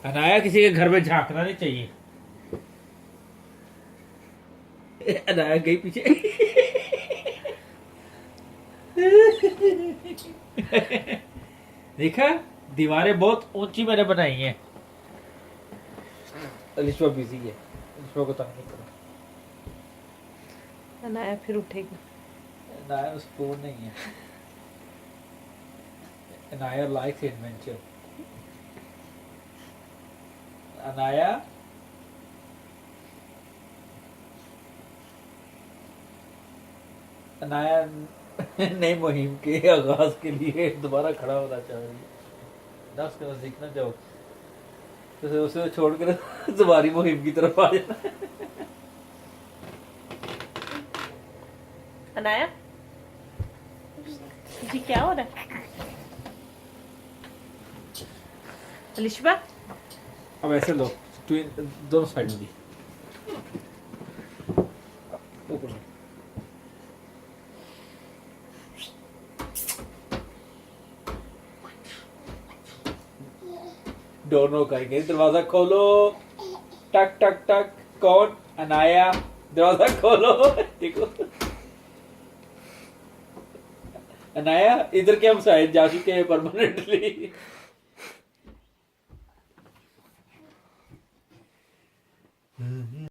अनाया किसी के घर में झांकना नहीं चाहिए। अनाया गई पीछे। देखा, दीवारें बहुत ऊंची मैंने बनाई हैं। अलिशा बिजी है, अलिशा को तंग नहीं करो। अनाया फिर उठेगी। अनाया स्पून नहीं है। Anaya likes adventure. अनाया अनाया नई मुहिम के आगाज के लिए दोबारा खड़ा होना चाह रही है। ना उसके बाद सीखना चाहो तो उसे छोड़कर तुम्हारी मुहिम की तरफ आ जाना। अनाया जी क्या हो रहा है? अलिशबा अब ऐसे लो, दोनों साइड में दी। दोनों करेंगे। दरवाजा खोलो, टक टक टक। कौन? अनाया। दरवाजा खोलो। देखो अनाया, इधर के हम साइड जा चुके हैं परमानेंटली।